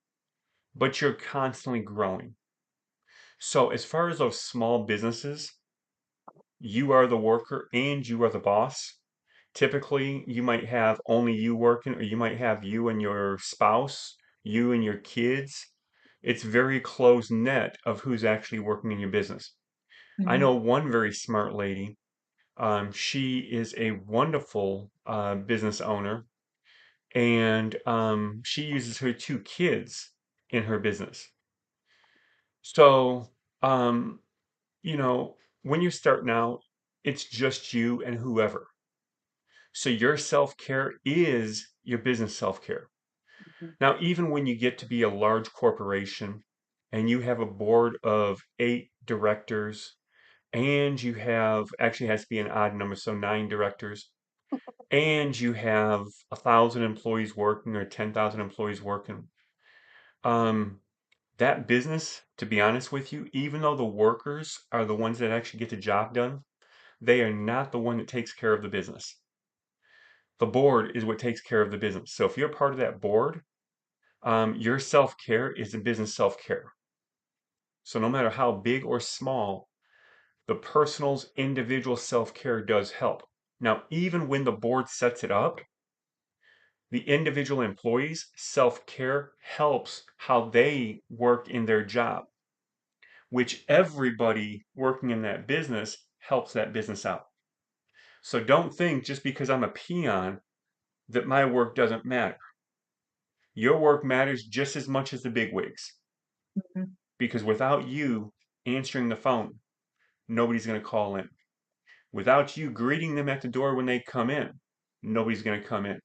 But you're constantly growing. So as far as those small businesses, you are the worker and you are the boss. Typically, you might have only you working, or you might have you and your spouse, you and your kids, it's very close net of who's actually working in your business. I Mhm. know one very smart lady. She is a wonderful business owner, and she uses her two kids in her business. So, um, you know, when you start now, it's just you and whoever. So your self-care is your business self-care. Mhm. Now, even when you get to be a large corporation and you have a board of 8 directors, and you have actually has to be an odd number, so 9 directors, and you have 1,000 employees working or 10,000 employees working. Um, that business, to be honest with you, even though the workers are the ones that actually get the job done, they are not the one that takes care of the business. The board is what takes care of the business. So if you're part of that board, your self-care is a business self-care. So no matter how big or small, the personal's individual self-care does help. Now, even when the board sets it up, the individual employees' self-care helps how they work in their job, which everybody working in that business helps that business out. So don't think just because I'm a peon that my work doesn't matter. Your work matters just as much as the bigwigs, Mhm. because without you answering the phone, nobody's going to call in. Without you greeting them at the door when they come in, nobody's going to come in.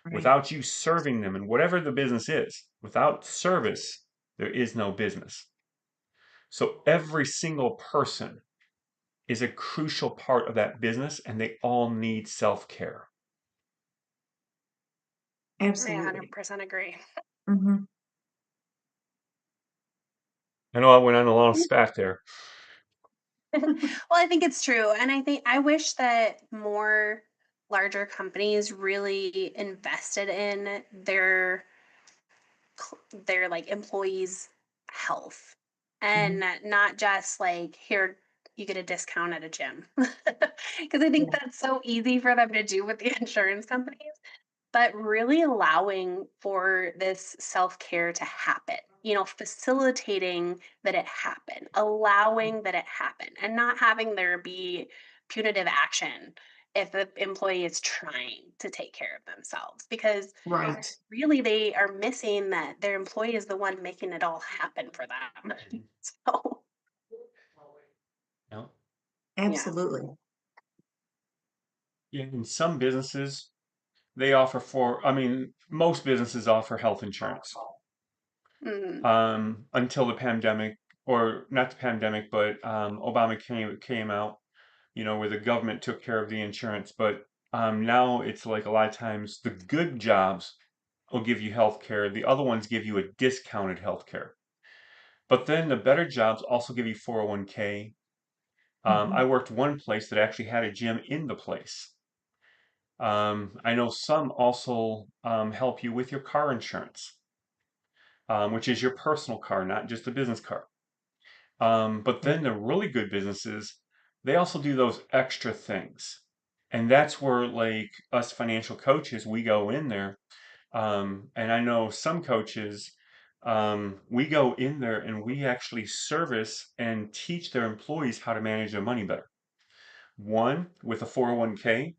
Right. Without you serving them, and whatever the business is, without service, there is no business. So every single person is a crucial part of that business, and they all need self-care. I Absolutely. 100% agree. Hmm. I know I went on a long spat there. Well, I think it's true. And I think I wish that more larger companies really invested in their like employees' health Hmm. and not just like here you get a discount at a gym. Because I think Yeah. that's so easy for them to do with the insurance companies. But really allowing for this self-care to happen, facilitating that it happen, allowing that it happen, and not having there be punitive action if the employee is trying to take care of themselves because Right. really they are missing that their employee is the one making it all happen for them. Mhm. So, No. yeah. Absolutely. Yeah, in some businesses, they offer I mean, most businesses offer health insurance. Mhm. Until the pandemic, or not the pandemic, but Obama came out, where the government took care of the insurance. But now it's like a lot of times the good jobs will give you health care. The other ones give you a discounted health care. But then the better jobs also give you 401k. Hmm. I worked one place that actually had a gym in the place. I know some also help you with your car insurance, which is your personal car, not just a business car. But then the really good businesses, they also do those extra things. And that's where, like, us financial coaches, we go in there. And I know some coaches, we go in there and we actually service and teach their employees how to manage their money better. One, with a 401k,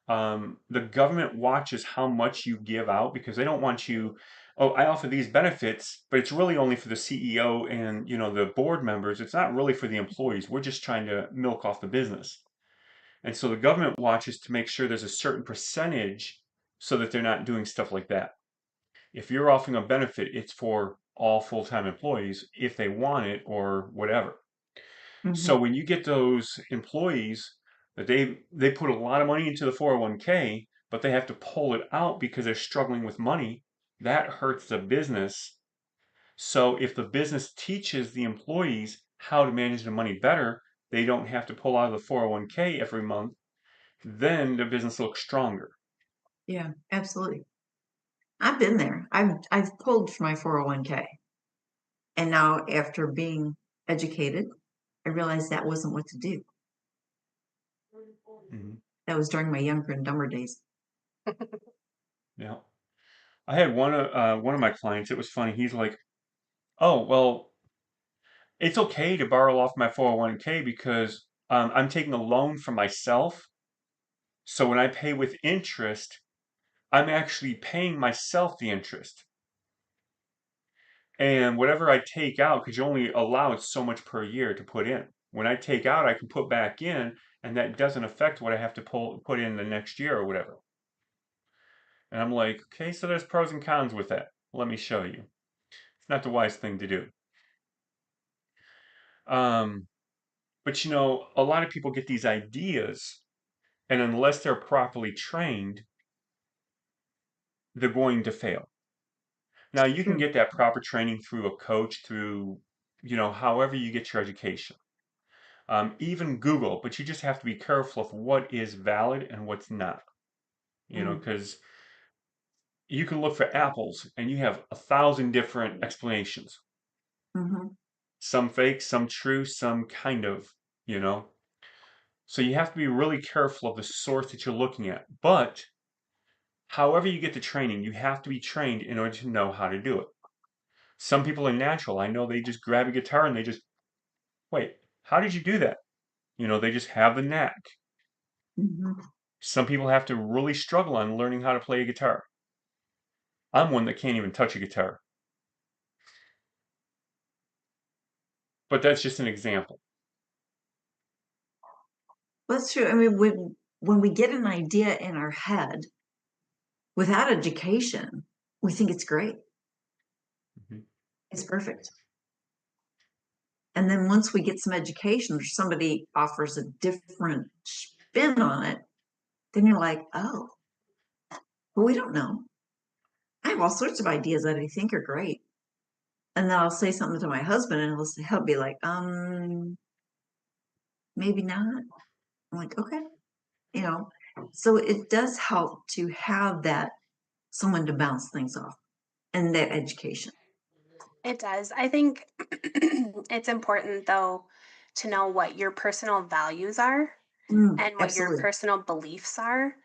the government watches how much you give out because they don't want you, oh, I offer these benefits, but it's really only for the CEO and, the board members. It's not really for the employees. We're just trying to milk off the business. And so the government watches to make sure there's a certain percentage so that they're not doing stuff like that. If you're offering a benefit, it's for all full-time employees if they want it or whatever. So Hmm. when you get those employees that they put a lot of money into the 401k, but they have to pull it out because they're struggling with money, that hurts the business. So if the business teaches the employees how to manage their money better, they don't have to pull out of the 401k every month, then the business looks stronger. Yeah, absolutely. I've been there. I've pulled for my 401k. And now after being educated, I realized that wasn't what to do. Mhm. That was during my younger and dumber days. Yeah. I had one of my clients. It was funny. He's like, "Oh, well, it's okay to borrow off my 401k because I'm taking a loan from myself. So when I pay with interest, I'm actually paying myself the interest. And whatever I take out, because you only allowed so much per year to put in. When I take out, I can put back in, and that doesn't affect what I have to put in the next year or whatever." And I'm like, okay, so there's pros and cons with that. Let me show you. It's not the wise thing to do. Um, but a lot of people get these ideas, and unless they're properly trained, they're going to fail. Now, you can True. get that proper training through a coach, through, however you get your education. Even Google, but you just have to be careful of what is valid and what's not. Mm, Because you can look for apples and you have 1,000 different explanations. mhm. Some fake, some true, some kind of, you know. So you have to be really careful of the source that you're looking at. But however you get the training, you have to be trained in order to know how to do it. Some people are natural. I know they just grab a guitar and they just, wait, how did you do that? They just have the knack. Mhm. Some people have to really struggle on learning how to play a guitar. I'm one that can't even touch a guitar. But that's just an example. Well, that's true. I mean, when we get an idea in our head without education, we think it's great. Mhm. It's perfect. And then once we get some education or somebody offers a different spin on it, then you're like, oh, well, we don't know. I have all sorts of ideas that I think are great. And then I'll say something to my husband and he'll be like, maybe not. I'm like, okay, you know. So it does help to have that someone to bounce things off and that education. It does. I think it's important, though, to know what your personal values are Mm, and what your absolutely. personal beliefs are,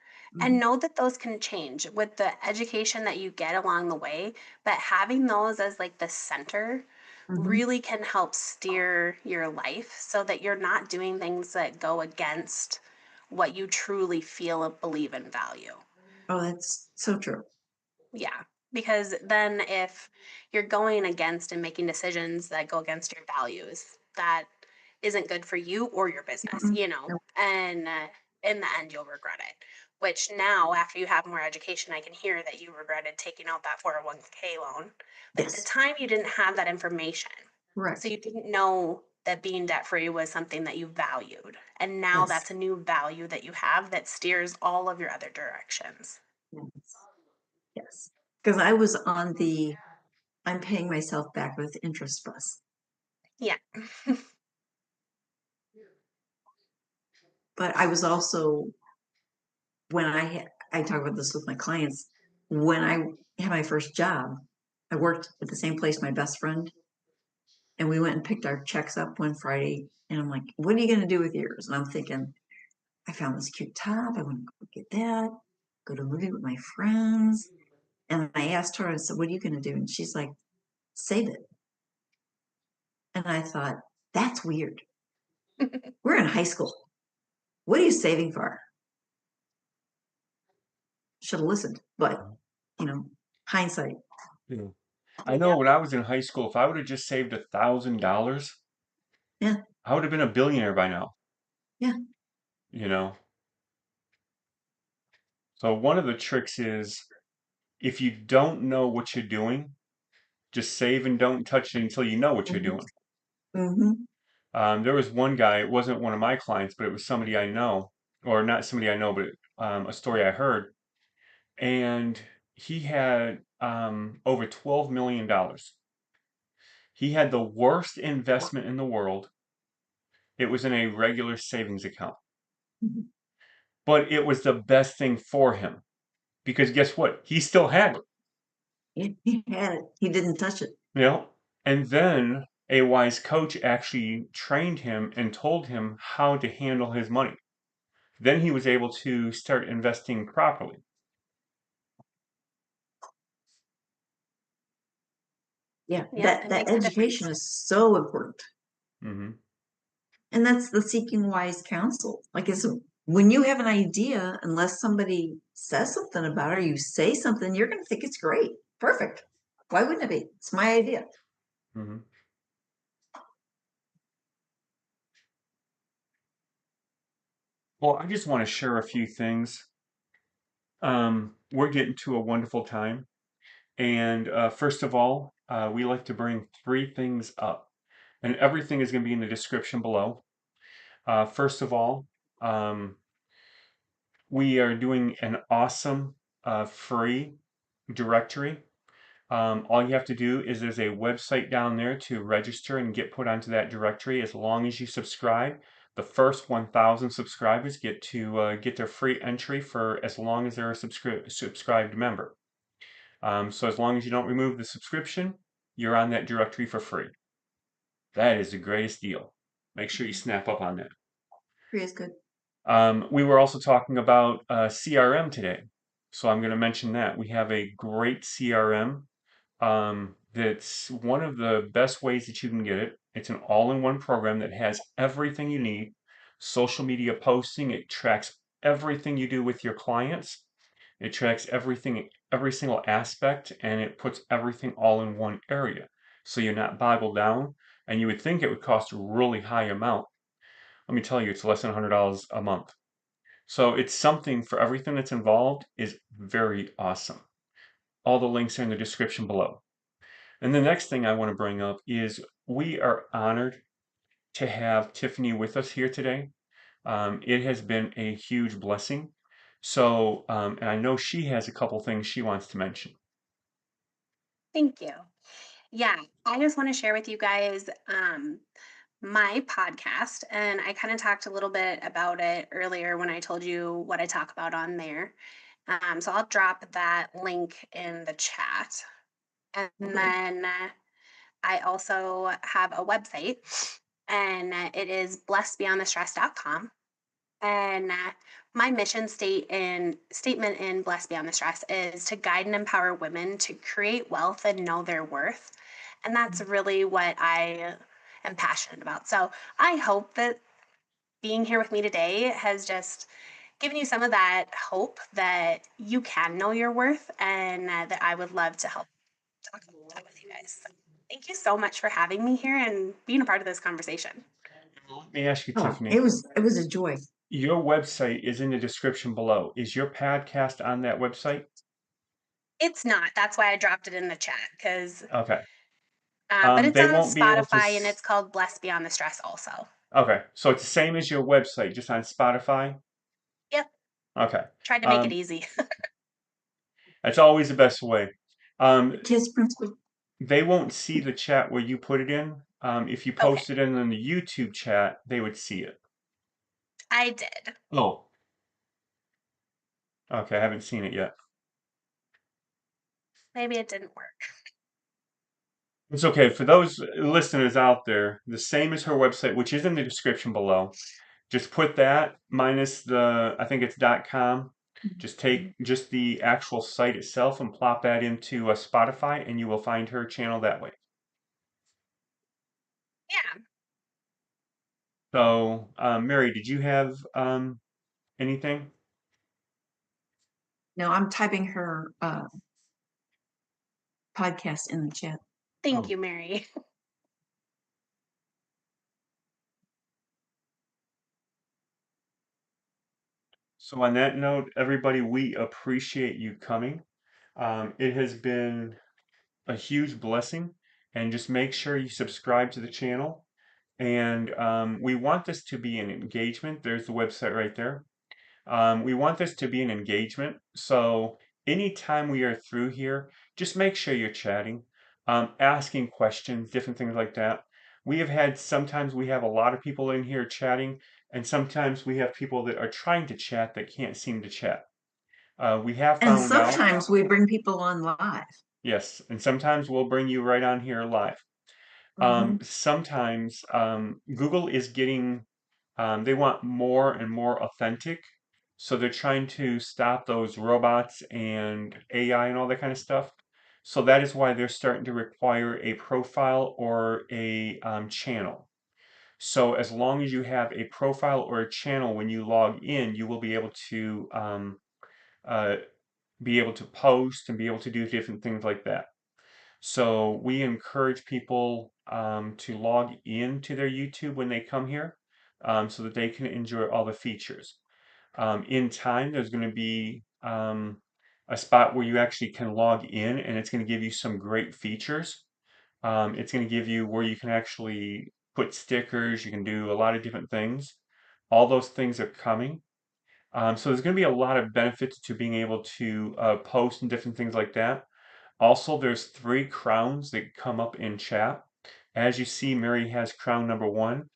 and Mhm. know that those can change with the education that you get along the way. But having those as like the center Mhm. really can help steer your life so that you're not doing things that go against what you truly feel and believe and value. Oh, that's so true. Yeah. Because then if you're going against and making decisions that go against your values, that isn't good for you or your business, Mm-mm. No. and in the end, you'll regret it. Which now, after you have more education, I can hear that you regretted taking out that 401k loan. But at the Yes, time, you didn't have that information. So correct. you didn't know that being debt free was something that you valued. And now Yes. that's a new value that you have that steers all of your other directions. Yes. Yes. Because I was on the I'm paying myself back with interest bus. Yeah. But I was also when I talk about this with my clients, when I had my first job, I worked at the same place my best friend, and we went and picked our checks up one Friday. And I'm like, what are you going to do with yours? And I'm thinking, I found this cute top. I want to go get that, go to a movie with my friends. And I asked her, I said, what are you going to do? And she's like, save it. And I thought, that's weird. We're in high school. What are you saving for? Should have listened. But, you know, hindsight. Yeah. I know Yep. when I was in high school, if I would have just saved $1,000, Yeah. I would have been a billionaire by now. Yeah. You know. So one of the tricks is if you don't know what you're doing, just save and don't touch it until you know what you're doing. Mm-hmm. There was one guy, it wasn't one of my clients, but it was somebody I know, or not somebody I know, but a story I heard. And he had over $12 million. He had the worst investment in the world. It was in a regular savings account, Mm-hmm. but it was the best thing for him because guess what? He still had it, He had it. He didn't touch it. you know? And then a wise coach actually trained him and told him how to handle his money. Then he was able to start investing properly. Yeah, Yep, that it that makes a education difference. is so important. Hmm. And that's the seeking wise counsel. Like it's when you have an idea, unless somebody says something about it or you say something, you're gonna think it's great. Perfect. Why wouldn't it be? It's my idea. Hmm. Well, I just want to share a few things. We're getting to a wonderful time. And first of all, we like to bring three things up. And everything is going to be in the description below. First of all, um, we are doing an awesome free directory. All you have to do is there's a website down there to register and get put onto that directory as long as you subscribe. The first 1,000 subscribers get their free entry for as long as they're a subscribed member. So as long as you don't remove the subscription, you're on that directory for free. That is the greatest deal. Make sure you snap up on that. Free is good. We were also talking about CRM today. So I'm going to mention that. We have a great CRM that's one of the best ways that you can get it. It's an all-in-one program that has everything you need. Social media posting, it tracks everything you do with your clients. It tracks everything, every single aspect, and it puts everything all in one area. So you're not boggled down, and you would think it would cost a really high amount. Let me tell you, it's less than $100 a month. So it's something for everything that's involved is very awesome. All the links are in the description below. And the next thing I want to bring up is we are honored to have Tiffany with us here today. It has been a huge blessing. So, and I know she has a couple things she wants to mention. Thank you. Yeah, I just want to share with you guys my podcast, and I kind of talked a little bit about it earlier when I told you what I talk about on there. So I'll drop that link in the chat. And Okay. then I also have a website, and it is blessedbeyondthestress.com. And my mission statement in Blessed Beyond the Stress is to guide and empower women to create wealth and know their worth. And that's really what I am passionate about. So I hope that being here with me today has just given you some of that hope that you can know your worth, and that I would love to help talk about that with you guys. So thank you so much for having me here and being a part of this conversation. Let me ask you, Oh, Tiffany, it was a joy. your website is in the description below. Is your podcast on that website? It's not. That's why I dropped it in the chat because, Okay. but it's They on won't be able to. Spotify and it's called Blessed Beyond the Stress also. Okay, so it's the same as your website, just on Spotify. Yep. Okay. Tried to make it Um, easy. that's always the best way. Um, Kiss principal. they won't see the chat where you put it in. If you Okay. post it in the YouTube chat, they would see it. I did. Oh, okay. I haven't seen it yet. Maybe it didn't work. It's okay. For those listeners out there, the same as her website, which is in the description below. Just put that minus the, I think it's .com. Just take just the actual site itself and plop that into Spotify, and you will find her channel that way. Yeah. So, Mary, did you have anything? No, I'm typing her podcast in the chat. Thank Oh. you, Mary. So on that note, everybody, we appreciate you coming. It has been a huge blessing, and just make sure you subscribe to the channel. And we want this to be an engagement. There's the website right there. We want this to be an engagement. So anytime we are through here, just make sure you're chatting, asking questions, different things like that. Sometimes we have a lot of people in here chatting, and sometimes we have people that are trying to chat that can't seem to chat. We have And found out, sometimes we bring people on live. yes, and sometimes we'll bring you right on here live. Mhm. Sometimes Google is getting, they want more and more authentic. So they're trying to stop those robots and AI and all that kind of stuff. So that is why they're starting to require a profile or a channel. So as long as you have a profile or a channel when you log in, you will uh, be able to post and be able to do different things like that. So we encourage people to log in to their YouTube when they come here, so that they can enjoy all the features. In time, there's going to be a spot where you actually can log in, and it's going to give you some great features. It's going to give you where you can actually put stickers, you can do a lot of different things. All those things are coming. So there's going to be a lot of benefits to being able to post and different things like that. Also, there's 3 crowns that come up in chat. As you see, Mary has crown number 1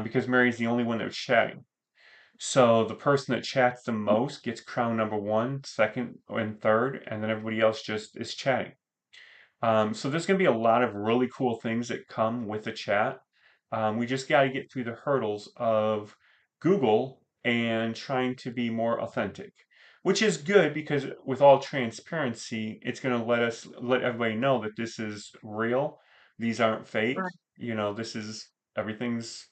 because Mary is the only one that's chatting. So the person that chats the most gets crown number 1, second, and third, and then everybody else just is chatting. So there's going to be a lot of really cool things that come with the chat. We just got to get through the hurdles of Google and trying to be more authentic, which is good because with all transparency, it's going to let everybody know that this is real. These aren't fake. Right. You know, everything's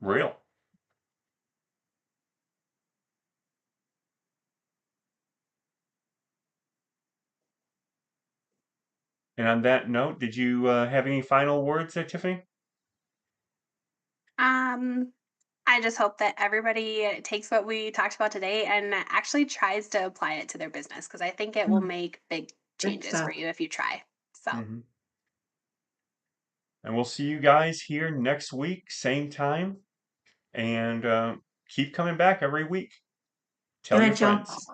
real. And on that note, did you have any final words there, Tiffany? Um, I just hope that everybody takes what we talked about today and actually tries to apply it to their business because I think it will Mm, make big good changes for stuff. you if you try. So, Hmm. And we'll see you guys here next week, same time. And keep coming back every week. Good Tell your night, y'all. friends.